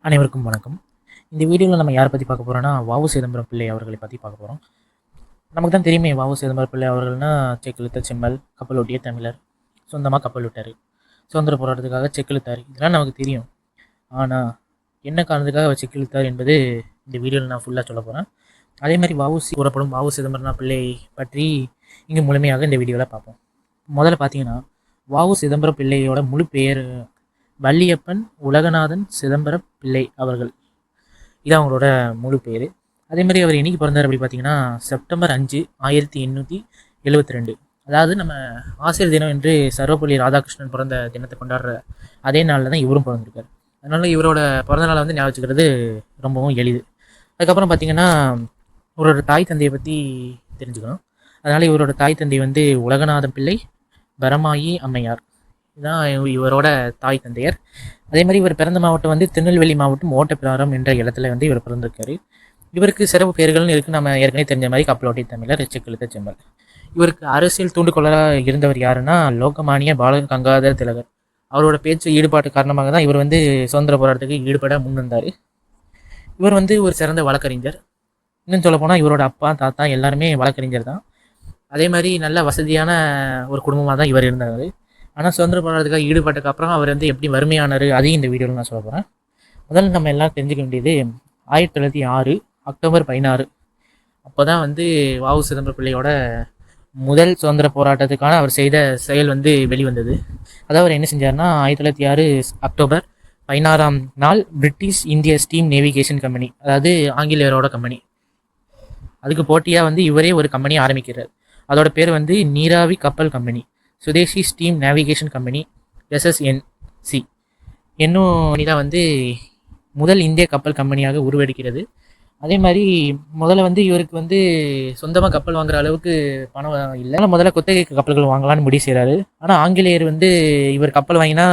அனைவருக்கும் வணக்கம். இந்த வீடியோவில் நம்ம யாரை பற்றி பார்க்க போகிறோம்னா, வ.உ. சிதம்பரம் பிள்ளை அவர்களை பற்றி பார்க்க போகிறோம். நமக்கு தான் தெரியுமே வ.உ. சிதம்பரம் பிள்ளை அவர்கள்னா செக்கிழுத்த செம்மல், கப்பலோட்டிய தமிழர், சொந்தமாக கப்பல் விட்டார், சுதந்திர போராட்டத்துக்காக செக்கிழுத்தார், இதெல்லாம் நமக்கு தெரியும். ஆனால் என்ன காரணத்துக்காக அவர் செக்கிழுத்தார் என்பது இந்த வீடியோவில் நான் ஃபுல்லாக சொல்ல போகிறேன். அதே மாதிரி வ.உ.சி கூறப்படும் வ.உ. சிதம்பரம் பிள்ளை பற்றி இங்கே முழுமையாக இந்த வீடியோவில் பார்ப்போம். முதல்ல பார்த்தீங்கன்னா வ.உ. சிதம்பரம் பிள்ளையோட முழு பெயர் வள்ளியப்பன் உலகநாதன் சிதம்பரம் பிள்ளை அவர்கள். இது அவங்களோட முழு பேர். அதே மாதிரி அவர் என்னைக்கு பிறந்தார் அப்படி பார்த்தீங்கன்னா செப்டம்பர் 5, 1872. அதாவது நம்ம ஆசிரியர் தினம் என்று சர்வப்பள்ளி ராதாகிருஷ்ணன் பிறந்த தினத்தை கொண்டாடுற அதே நாளில் தான் இவரும் பிறந்திருக்கார். அதனால இவரோட பிறந்த நாளை வந்து ஞாபகம் வச்சுக்கிறது ரொம்பவும் எளிது. அதுக்கப்புறம் பார்த்தீங்கன்னா இவரோட தாய் தந்தையை பற்றி தெரிஞ்சுக்கணும். அதனால் இவரோட தாய் தந்தை வந்து உலகநாதன் பிள்ளை, பரமாயி அம்மையார். இதுதான் இவரோட தாய் தந்தையர். அதே மாதிரி இவர் பிறந்த மாவட்டம் வந்து திருநெல்வேலி மாவட்டம் ஓட்டப்பிராரம் என்ற இடத்துல வந்து இவர் பிறந்திருக்காரு. இவருக்கு சிறப்பு பெயர்கள்னு இருக்குது. நம்ம ஏற்கனவே தெரிஞ்ச மாதிரி கப்பலோட்டிய தமிழர், செக்கிழுத்த செம்மல். இவருக்கு அரசியல் தூண்டுகோலாக இருந்தவர் யாருன்னா லோகமானிய பால கங்காதர திலகர். அவரோட பேச்சு ஈடுபாட்டு காரணமாக தான் இவர் வந்து சுதந்திர போராட்டத்துக்கு ஈடுபட முன்வந்தார். இவர் வந்து ஒரு சிறந்த வழக்கறிஞர். இன்னும் சொல்லப்போனால் இவரோட அப்பா தாத்தா எல்லாருமே வழக்கறிஞர் தான். அதே மாதிரி நல்ல வசதியான ஒரு குடும்பமாக தான் இவர் இருந்தார். ஆனால் சுதந்திர போராட்டத்துக்காக ஈடுபட்டதுக்கு அப்புறம் அவர் வந்து எப்படி வறுமையானார் அதையும் இந்த வீடியோவில் நான் சொல்ல போகிறேன். முதல்ல நம்ம எல்லாம் தெரிஞ்சுக்க வேண்டியது 1906 அக்டோபர் 16 அப்போ தான் வந்து வ.உ. சிதம்பரம் பிள்ளையோட முதல் சுதந்திர போராட்டத்துக்கான அவர் செய்த செயல் வந்து வெளிவந்தது. அதாவது அவர் என்ன செஞ்சார்னா 1906 அக்டோபர் 16ஆம் நாள் பிரிட்டிஷ் இந்திய ஸ்டீம் நேவிகேஷன் கம்பெனி, அதாவது ஆங்கிலேயரோட கம்பெனி, அதுக்கு போட்டியாக வந்து இவரே ஒரு கம்பெனி ஆரம்பிக்கிறார். அதோட பேர் வந்து நீராவி கப்பல் கம்பெனி, சுதேசி ஸ்டீம் நேவிகேஷன் கம்பெனி, SSNC என்னும் தான் வந்து முதல் இந்திய கப்பல் கம்பெனியாக உருவெடுக்கிறது. அதே மாதிரி முதல்ல வந்து இவருக்கு வந்து சொந்தமாக கப்பல் வாங்குற அளவுக்கு பணம் இல்லை. முதல்ல குத்தகை கப்பல்கள் வாங்கலான்னு முடிவு செய்கிறாரு. ஆனால் ஆங்கிலேயர் வந்து இவர் கப்பல் வாங்கினா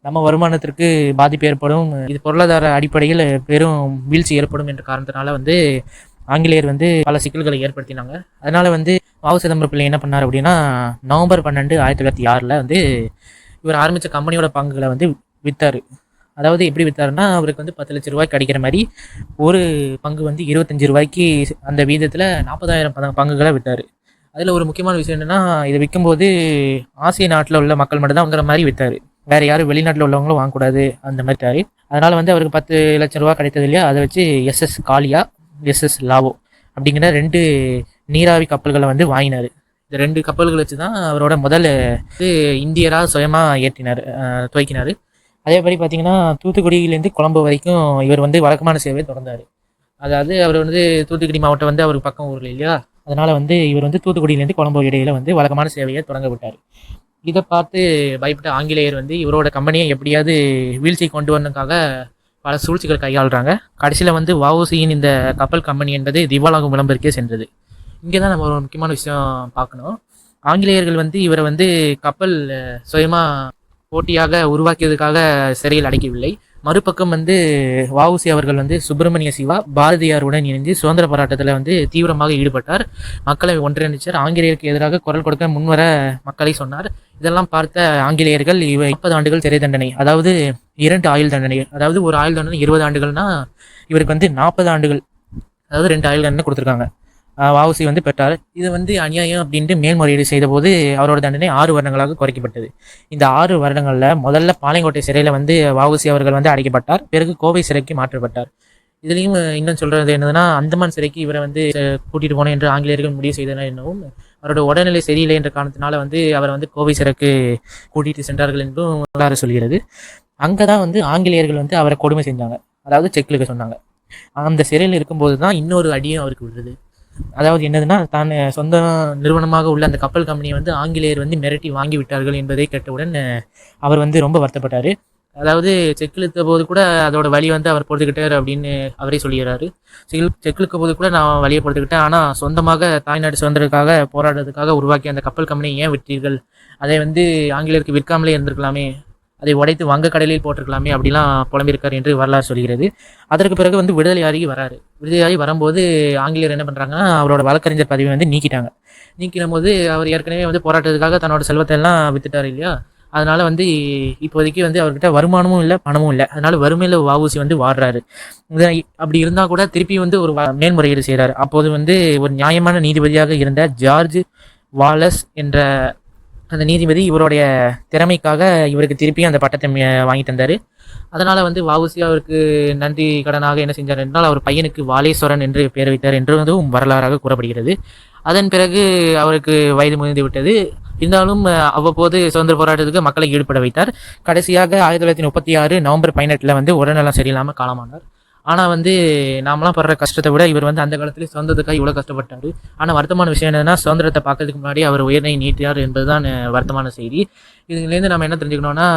நம்ம வருமானத்திற்கு பாதிப்பு ஏற்படும், இது பொருளாதார அடிப்படையில் பெரும் வீழ்ச்சி ஏற்படும் என்ற காரணத்தினால வந்து ஆங்கிலேயர் வந்து பல சிக்கல்களை ஏற்படுத்தினாங்க. அதனால வந்து வ.உ. சிதம்பரம் பிள்ளை என்ன பண்ணார் அப்படின்னா நவம்பர் 12, 1906 வந்து இவர் ஆரம்பித்த கம்பெனியோட பங்குகளை வந்து விற்றார். அதாவது எப்படி விற்றாருன்னா அவருக்கு வந்து 10 லட்ச ரூபாய்க்கு கிடைக்கிற மாதிரி ஒரு பங்கு வந்து 25 ரூபாய்க்கு அந்த வீதத்தில் 40,000 பங்குகளை விற்றார். அதில் ஒரு முக்கியமான விஷயம் என்னென்னா இதை விற்கும்போது ஆசிய நாட்டில் உள்ள மக்கள் மட்டும் தான் வாங்குற மாதிரி விற்றார். வேறு யாரும் வெளிநாட்டில் உள்ளவங்களும் வாங்கக்கூடாது அந்த மாதிரி விற்றார். அதனால் வந்து அவருக்கு 10 லட்ச ரூபா கிடைத்தது இல்லையா, அதை வச்சு SS காளியா, SS லாவோ அப்படிங்கிற 2 நீராவி கப்பல்களை வந்து வாங்கினார். இந்த 2 கப்பல்களை வச்சு தான் அவரோட முதல் இந்தியராக சுயமாக ஏற்றினார், துவக்கினார். அதே மாதிரி பார்த்தீங்கன்னா தூத்துக்குடியிலேருந்து கொழம்பு வரைக்கும் இவர் வந்து வழக்கமான சேவையை தொடர்ந்தார். அதாவது அவர் வந்து தூத்துக்குடி மாவட்டம் வந்து அவருக்கு பக்கம் ஊரில் இல்லையா, அதனால் வந்து இவர் வந்து தூத்துக்குடியிலேருந்து கொழம்பு இடையில வந்து வழக்கமான சேவையை தொடங்க விட்டார். இதை பார்த்து பயப்பட்ட ஆங்கிலேயர் வந்து இவரோட கம்பெனியை எப்படியாவது வீழ்ச்சி கொண்டு வரணுக்காக பல சூழ்ச்சிகள் கையாளுறாங்க. கடைசியில் வந்து வ.உ.சியின் இந்த கப்பல் கம்பெனி என்பது திவாலாகும் விளம்பரக்கே சென்றது. இங்கே தான் நம்ம ஒரு முக்கியமான விஷயம் பார்க்கணும். ஆங்கிலேயர்கள் வந்து இவரை வந்து கப்பல் சுயமாக போட்டியாக உருவாக்கியதுக்காக சிறையில் அடைக்கவில்லை. மறுபக்கம் வந்து வ.உ.சி அவர்கள் வந்து சுப்பிரமணிய சிவா, பாரதியாருடன் இணைந்து சுதந்திர போராட்டத்தில் வந்து தீவிரமாக ஈடுபட்டார். மக்களை ஒன்றிணைச்சார். ஆங்கிலேயருக்கு எதிராக குரல் கொடுக்க முன்வர மக்களை சொன்னார். இதெல்லாம் பார்த்த ஆங்கிலேயர்கள் 40 ஆண்டுகள் சிறை தண்டனை, அதாவது 2 ஆயுள் தண்டனை, அதாவது ஒரு ஆயுள் தண்டனை 20 ஆண்டுகள்னா இவருக்கு வந்து 40 ஆண்டுகள், அதாவது 2 ஆயுள் தண்டனை கொடுத்துருக்காங்க. வ.உ.சி வந்து பெற்றார். இது வந்து அநியாயம் அப்படின்ட்டு மேல்முறையீடு செய்தபோது அவரோட தண்டனை 6 வருடங்களாக குறைக்கப்பட்டது. இந்த 6 வருடங்களில் முதல்ல பாளையங்கோட்டை சிறையில் வந்து வ.உ.சி அவர்கள் வந்து அடைக்கப்பட்டார். பிறகு கோவை சிறைக்கு மாற்றப்பட்டார். இதுலேயும் இன்னும் சொல்கிறது என்னதுன்னா அந்தமான் சிறைக்கு இவரை வந்து கூட்டிகிட்டு போனோம் என்று ஆங்கிலேயர்கள் முடிவு செய்தனர் என்னவும், அவரோட உடல்நிலை சரியில்லை என்ற காரணத்தினால வந்து அவரை வந்து கோவை சிறைக்கு கூட்டிகிட்டு சென்றார்கள் என்றும் வரலாறு சொல்கிறது. அங்கே தான் வந்து ஆங்கிலேயர்கள் வந்து அவரை கொடுமை செஞ்சாங்க, அதாவது செக்கிலுக்கு சொன்னாங்க. அந்த சிறையில் இருக்கும்போது தான் இன்னொரு அடியும் அவருக்கு விடுறது. அதாவது என்னதுன்னா தான் சொந்த நிறுவனமாக உள்ள அந்த கப்பல் கம்பெனியை வந்து ஆங்கிலேயர் வந்து மிரட்டி வாங்கி விட்டார்கள் என்பதை கேட்டவுடன் அவர் வந்து ரொம்ப வருத்தப்பட்டார். அதாவது செக்கிழுத்த போது கூட அதோட வழி வந்து அவர் பொறுத்துக்கிட்டார் அப்படின்னு அவரே சொல்லிடுறாரு. செக்கிழுக்க போது கூட நான் வழியை பொறுத்துக்கிட்டேன், ஆனால் சொந்தமாக தாய்நாடு சுதந்திரத்துக்காக போராடுறதுக்காக உருவாக்கிய அந்த கப்பல் கம்பெனியை ஏன் விட்டீர்கள், அதை வந்து ஆங்கிலேயருக்கு விற்காமலே இருந்திருக்கலாமே, அதை உடைத்து வங்கக்கடலில் போட்டிருக்கலாமே அப்படிலாம் புலம்பியிருக்கார் என்று வரலாறு சொல்கிறது. அதற்கு பிறகு வந்து விடுதலையாகி வராரு. விடுதலையாகி வரும்போது ஆங்கிலேயர் என்ன பண்ணுறாங்கன்னா அவரோட வழக்கறிஞர் பதவியை வந்து நீக்கிட்டாங்க. நீக்கின போது அவர் ஏற்கனவே வந்து போராட்டத்துக்காக தன்னோட செல்வத்தை எல்லாம் வித்துட்டார் இல்லையா, அதனால் வந்து இப்போதைக்கு வந்து அவர்கிட்ட வருமானமும் இல்லை, பணமும் இல்லை. அதனால் வறுமையில் வஉசி வந்து வாடுறாரு. அப்படி இருந்தால் கூட திருப்பி வந்து ஒரு மேல்முறையீடு செய்கிறாரு. அப்போது வந்து ஒரு நியாயமான நீதிபதியாக இருந்த ஜார்ஜ் வாலஸ் என்ற அந்த நீதிபதி இவருடைய திறமைக்காக இவருக்கு திருப்பி அந்த பட்டத்தை வாங்கி தந்தார். அதனால் வந்து வஉசி அவருக்கு நன்றி கடனாக என்ன செஞ்சார் என்றால் அவர் பையனுக்கு வாலேஸ்வரன் என்று பெயர் வைத்தார் என்றதும் வரலாறாக கூறப்படுகிறது. அதன் பிறகு அவருக்கு வயது முதிர்ந்து விட்டது. இருந்தாலும் அவ்வப்போது சுதந்திர போராட்டத்துக்கு மக்களை ஈடுபட வைத்தார். கடைசியாக 1936 நவம்பர் 18 வந்து உடல்நலம் சரியில்லாமல் காலமானார். ஆனால் வந்து நாமெல்லாம் படுற கஷ்டத்தை விட இவர் வந்து அந்த காலத்தில் சுதந்திரத்துக்காக இவ்வளோ கஷ்டப்பட்டார். ஆனால் வருத்தமான விஷயம் என்னன்னா, சுதந்திரத்தை பார்க்கறதுக்கு முன்னாடி அவர் உயிரை நீட்டினார் என்பதுதான் வருத்தமான செய்தி. இதுலேருந்து நம்ம என்ன தெரிஞ்சுக்கணும்னா,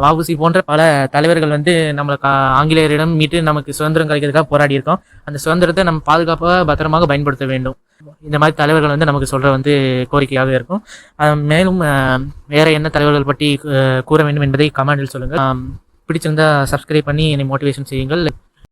வஉசி போன்ற பல தலைவர்கள் வந்து நம்மளை ஆங்கிலேயரிடம் மீட்டு நமக்கு சுதந்திரம் கிடைக்கிறதுக்காக போராடி இருக்கோம். அந்த சுதந்திரத்தை நம்ம பாதுகாப்பாக பத்திரமாக பயன்படுத்த வேண்டும். இந்த மாதிரி தலைவர்கள் வந்து நமக்கு சொல்கிற வந்து கோரிக்கையாக இருக்கும். மேலும் வேறு என்ன தலைவர்கள் பற்றி கூற வேண்டும் என்பதை கமெண்டில் சொல்லுங்கள். பிடிச்சிருந்தா சப்ஸ்கிரைப் பண்ணி என்னை மோட்டிவேஷன் செய்யுங்கள்.